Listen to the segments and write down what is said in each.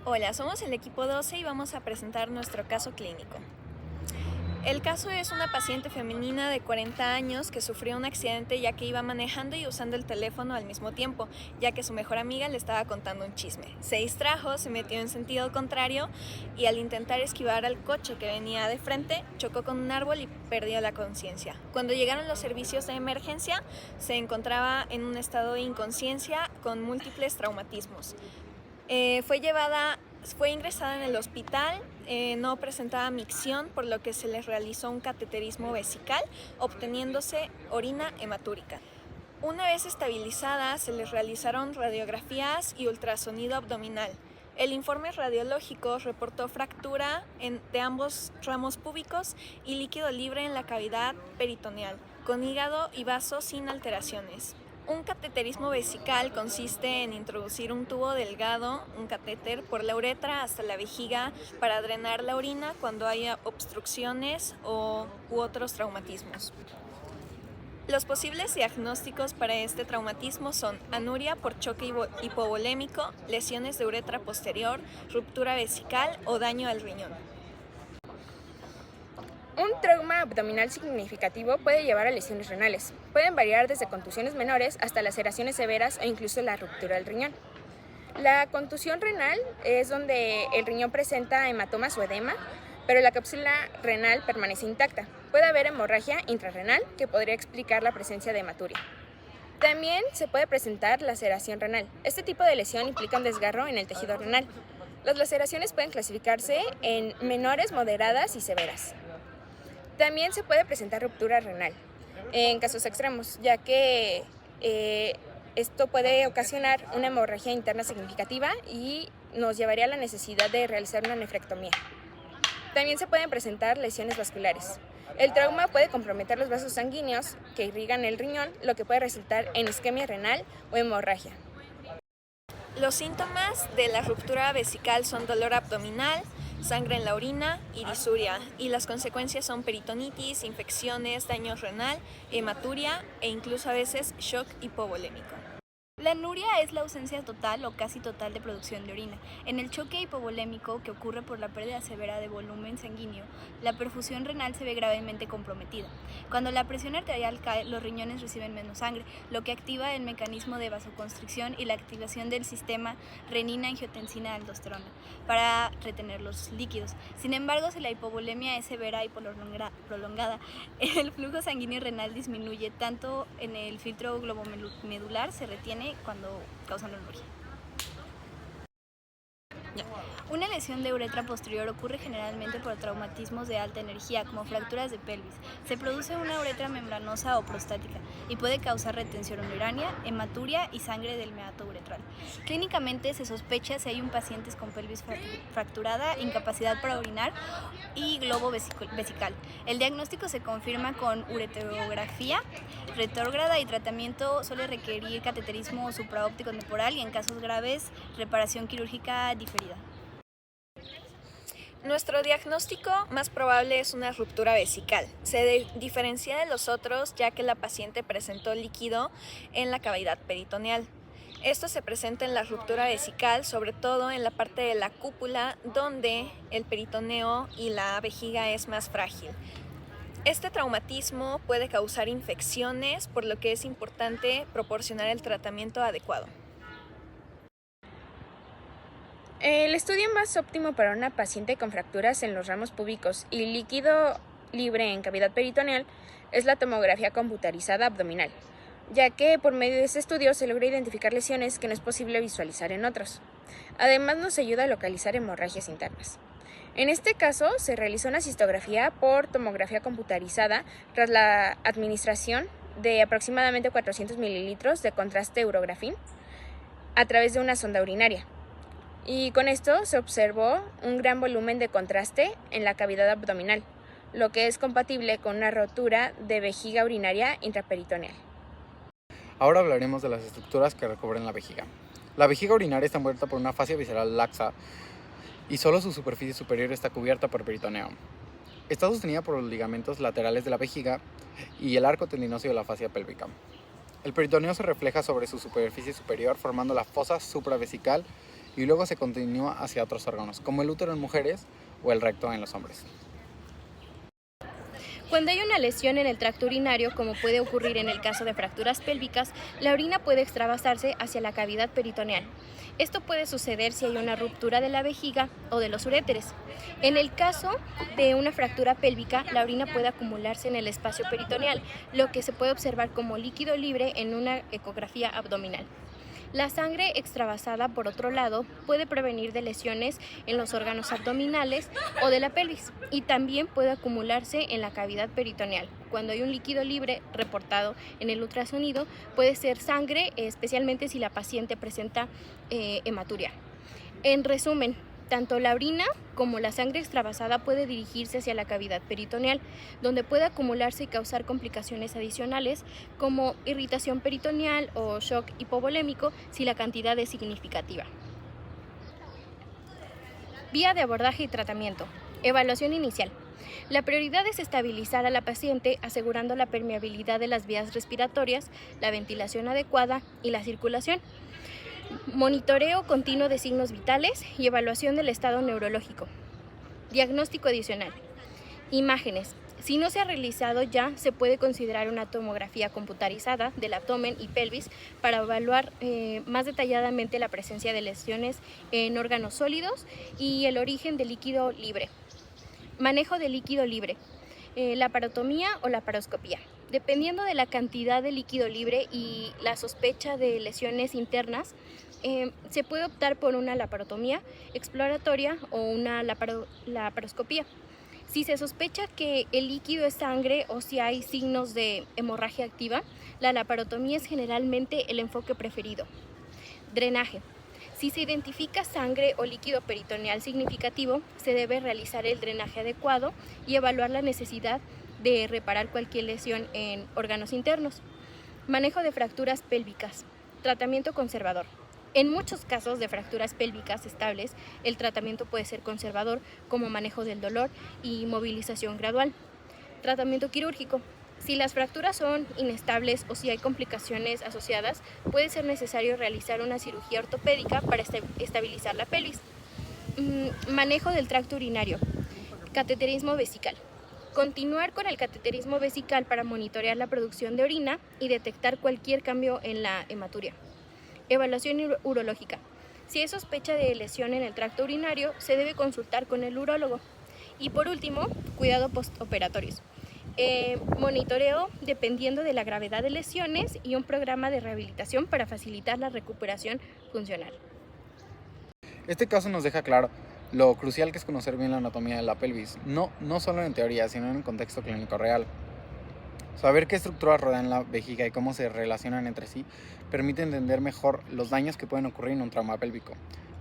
Hola, somos el equipo 12 y vamos a presentar nuestro caso clínico. El caso es una paciente femenina de 40 años que sufrió un accidente ya que iba manejando y usando el teléfono al mismo tiempo, ya que su mejor amiga le estaba contando un chisme. Se distrajo, se metió en sentido contrario y al intentar esquivar al coche que venía de frente, chocó con un árbol y perdió la conciencia. Cuando llegaron los servicios de emergencia, se encontraba en un estado de inconsciencia con múltiples traumatismos. Fue ingresada en el hospital, no presentaba micción, por lo que se le realizó un cateterismo vesical, obteniéndose orina hematúrica. Una vez estabilizada, se les realizaron radiografías y ultrasonido abdominal. El informe radiológico reportó fractura de ambos ramos púbicos y líquido libre en la cavidad peritoneal, con hígado y vaso sin alteraciones. Un cateterismo vesical consiste en introducir un tubo delgado, un catéter, por la uretra hasta la vejiga para drenar la orina cuando haya obstrucciones u otros traumatismos. Los posibles diagnósticos para este traumatismo son anuria por choque hipovolémico, lesiones de uretra posterior, ruptura vesical o daño al riñón. Un trauma abdominal significativo puede llevar a lesiones renales. Pueden variar desde contusiones menores hasta laceraciones severas o incluso la ruptura del riñón. La contusión renal es donde el riñón presenta hematomas o edema, pero la cápsula renal permanece intacta. Puede haber hemorragia intrarrenal que podría explicar la presencia de hematuria. También se puede presentar laceración renal. Este tipo de lesión implica un desgarro en el tejido renal. Las laceraciones pueden clasificarse en menores, moderadas y severas. También se puede presentar ruptura renal en casos extremos, ya que esto puede ocasionar una hemorragia interna significativa y nos llevaría a la necesidad de realizar una nefrectomía. También se pueden presentar lesiones vasculares. El trauma puede comprometer los vasos sanguíneos que irrigan el riñón, lo que puede resultar en isquemia renal o hemorragia. Los síntomas de la ruptura vesical son dolor abdominal, sangre en la orina y disuria, y las consecuencias son peritonitis, infecciones, daño renal, hematuria e incluso a veces shock hipovolémico. La anuria es la ausencia total o casi total de producción de orina. En el choque hipovolémico, que ocurre por la pérdida severa de volumen sanguíneo, la perfusión renal se ve gravemente comprometida. Cuando la presión arterial cae, los riñones reciben menos sangre, lo que activa el mecanismo de vasoconstricción y la activación del sistema renina-angiotensina-aldosterona para retener los líquidos. Sin embargo, si la hipovolemia es severa y prolongada, el flujo sanguíneo renal disminuye, tanto en el filtro globomedular se retiene cuando causan anuria. Una lesión de uretra posterior ocurre generalmente por traumatismos de alta energía, como fracturas de pelvis. Se produce una uretra membranosa o prostática y puede causar retención urinaria, hematuria y sangre del meato uretral. Clínicamente se sospecha si hay un paciente con pelvis fracturada, incapacidad para orinar y globo vesical. El diagnóstico se confirma con ureterografía retrógrada y tratamiento suele requerir cateterismo supraóptico temporal y en casos graves reparación quirúrgica diferida. Nuestro diagnóstico más probable es una ruptura vesical. Se diferencia de los otros ya que la paciente presentó líquido en la cavidad peritoneal. Esto se presenta en la ruptura vesical, sobre todo en la parte de la cúpula, donde el peritoneo y la vejiga es más frágil. Este traumatismo puede causar infecciones, por lo que es importante proporcionar el tratamiento adecuado. El estudio más óptimo para una paciente con fracturas en los ramos púbicos y líquido libre en cavidad peritoneal es la tomografía computarizada abdominal, ya que por medio de este estudio se logra identificar lesiones que no es posible visualizar en otros. Además, nos ayuda a localizar hemorragias internas. En este caso, se realizó una cistografía por tomografía computarizada tras la administración de aproximadamente 400 mililitros de contraste urografín a través de una sonda urinaria. Y con esto se observó un gran volumen de contraste en la cavidad abdominal, lo que es compatible con una rotura de vejiga urinaria intraperitoneal. Ahora hablaremos de las estructuras que recubren la vejiga. La vejiga urinaria está envuelta por una fascia visceral laxa y solo su superficie superior está cubierta por peritoneo. Está sostenida por los ligamentos laterales de la vejiga y el arco tendinoso de la fascia pélvica. El peritoneo se refleja sobre su superficie superior formando la fosa supravesical y luego se continúa hacia otros órganos, como el útero en mujeres o el recto en los hombres. Cuando hay una lesión en el tracto urinario, como puede ocurrir en el caso de fracturas pélvicas, la orina puede extravasarse hacia la cavidad peritoneal. Esto puede suceder si hay una ruptura de la vejiga o de los uréteres. En el caso de una fractura pélvica, la orina puede acumularse en el espacio peritoneal, lo que se puede observar como líquido libre en una ecografía abdominal. La sangre extravasada, por otro lado, puede prevenir de lesiones en los órganos abdominales o de la pelvis y también puede acumularse en la cavidad peritoneal. Cuando hay un líquido libre reportado en el ultrasonido, puede ser sangre, especialmente si la paciente presenta hematuria. En resumen, tanto la orina como la sangre extravasada puede dirigirse hacia la cavidad peritoneal, donde puede acumularse y causar complicaciones adicionales como irritación peritoneal o shock hipovolémico si la cantidad es significativa. Vía de abordaje y tratamiento. Evaluación inicial. La prioridad es estabilizar a la paciente asegurando la permeabilidad de las vías respiratorias, la ventilación adecuada y la circulación. Monitoreo continuo de signos vitales y evaluación del estado neurológico. Diagnóstico adicional. Imágenes. Si no se ha realizado ya, se puede considerar una tomografía computarizada del abdomen y pelvis para evaluar más detalladamente la presencia de lesiones en órganos sólidos y el origen del líquido libre. Manejo de líquido libre. Laparotomía o laparoscopía. Dependiendo de la cantidad de líquido libre y la sospecha de lesiones internas, se puede optar por una laparotomía exploratoria o una laparoscopía. Si se sospecha que el líquido es sangre o si hay signos de hemorragia activa, la laparotomía es generalmente el enfoque preferido. Drenaje. Si se identifica sangre o líquido peritoneal significativo, se debe realizar el drenaje adecuado y evaluar la necesidad de reparar cualquier lesión en órganos internos. Manejo de fracturas pélvicas. Tratamiento conservador. En muchos casos de fracturas pélvicas estables, el tratamiento puede ser conservador, como manejo del dolor y movilización gradual. Tratamiento quirúrgico. Si las fracturas son inestables o si hay complicaciones asociadas, puede ser necesario realizar una cirugía ortopédica para estabilizar la pelvis. Manejo del tracto urinario. Cateterismo vesical. Continuar con el cateterismo vesical para monitorear la producción de orina y detectar cualquier cambio en la hematuria. Evaluación urológica. Si hay sospecha de lesión en el tracto urinario, se debe consultar con el urólogo. Y por último, cuidado postoperatorios. Monitoreo dependiendo de la gravedad de lesiones y un programa de rehabilitación para facilitar la recuperación funcional. Este caso nos deja claro lo crucial que es conocer bien la anatomía de la pelvis, no solo en teoría, sino en el contexto clínico real. Saber qué estructuras rodean la vejiga y cómo se relacionan entre sí permite entender mejor los daños que pueden ocurrir en un trauma pélvico.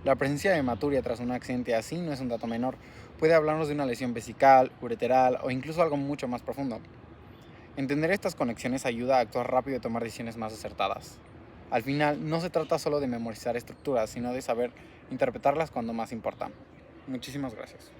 La presencia de hematuria tras un accidente así no es un dato menor, puede hablarnos de una lesión vesical, ureteral o incluso algo mucho más profundo. Entender estas conexiones ayuda a actuar rápido y tomar decisiones más acertadas. Al final, no se trata solo de memorizar estructuras, sino de saber interpretarlas cuando más importa. Muchísimas gracias.